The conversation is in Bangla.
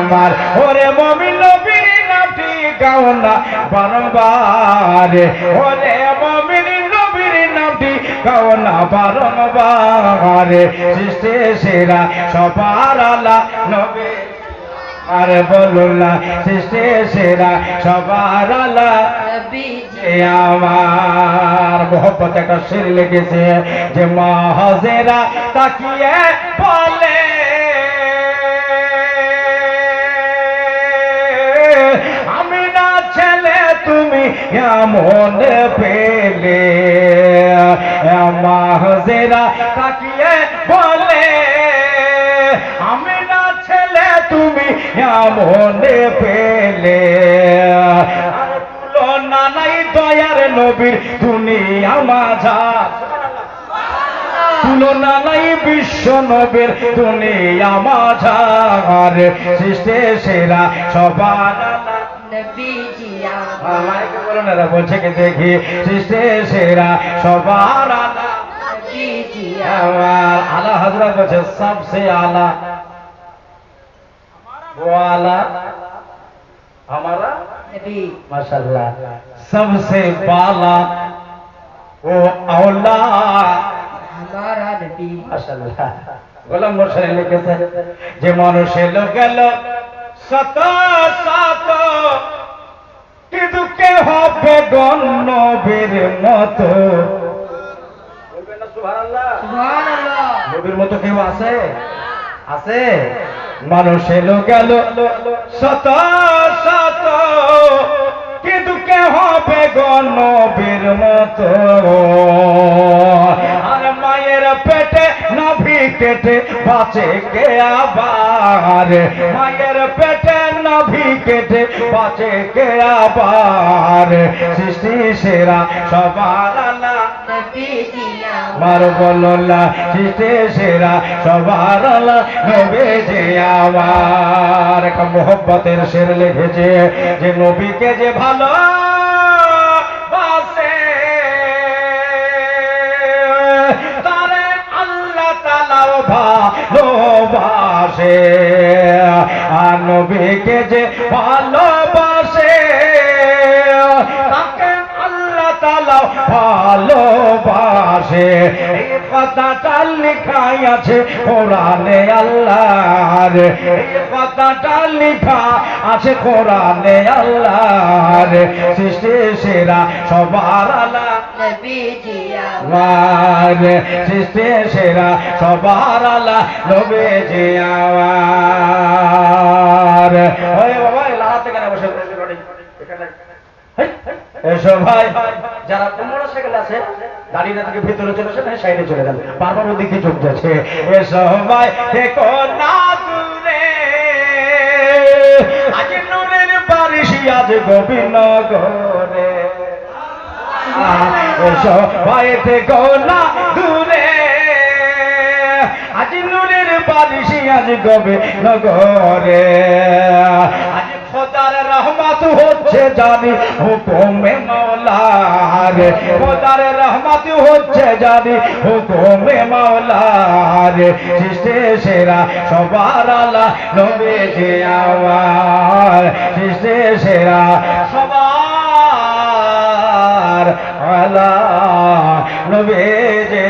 আমার ওরে মুমিন নবীর নামটি গাও না বারংবার ওরে মুমিন নবীর নামটি গাও না বারংবার সৃষ্টি সেরা সবার আলা নবী আরে বলুন না সৃষ্টি সেরা সবার আলা আমার মোহব্বত একটা শের লেগেছে যে মাহাজেরা তাকিয়ে বলে আমি না ছেলে তুমি এমন পেলে মাহাজেরা তাকিয়ে বলে আমি না ছেলে তুমি এমন পেলে তুলনা নাই দয়ার নবীর দুনিয়া মাঝার তুলনা নাই বিশ্ব নবীর দুনিয়া মাঝার সৃষ্টি সেরা সবার বলছে কি দেখি সৃষ্টি সেরা সবার আমার আলা হযরত বলছে সবসে আলা वो आला हमारा नबी माशाल्लाह सबसे बाला वो औला हमारा नबी माशाल्लाह গোলাম মোর্শেদ লিখেছে যে মানুষে লোক গেল শত শত কিন্তু কে হবে নবীর মতো বলবেন না সুবহানাল্লাহ সুবহানাল্লাহ নবীর মতো কেউ আছে আছে মানুষ এলো গেল শত শত কিন্তু কে হবে নবীর মতো আর মায়ের পেটে নাভি কেটে বাঁচে কে আবার মায়ের পেটে নাভি কেটে বাঁচে কে আবার সৃষ্টি সেরা সবার আলা মার বললা সৃষ্টি সেরা সবার আলা নবীজি আমার একটা মোহব্বতের শের লিখেছে যে নবীকে যে ভালো বাসে তারে আল্লাহ তাআলাও ভালোবাসে আর নবীকে যে ভালোবাসে তাকে আল্লাহ তাআলা ভালোবাসে এই কথাটা লেখাই আছে কোরআনে আল্লাহর এই কথাটা লেখা আছে কোরআনে আল্লাহর সৃষ্টি সেরা সবার আলা নবীজি আমার সৃষ্টি সেরা সবার আলা নবীজি আমার ওই বাবা লাহাতে কেন বসে এখানে এসো ভাই যারা 15 সেকেন্ড আছে দাঁড়িয়ে থেকে ভিতরে চলে আসে সাইডে চলে যান বারবার ওদিকে চোখ যাচ্ছে এসো ভাই দেখো না দূরে আজ নূরের বারিশ আজ গোবিন্দনগরে এসো ভাই দেখো না দূরে আজ নূরের বারিশ আজ গোবিন্দনগরে আজ খোদার রহমত হচ্ছে জানি হুকুমে মাওলার খোদার রহমত হচ্ছে জানি হুকুমে মাওলার সৃষ্টি সেরা সবার আলা নবীজি আমার সৃষ্টি সেরা সবার আলা নবীজি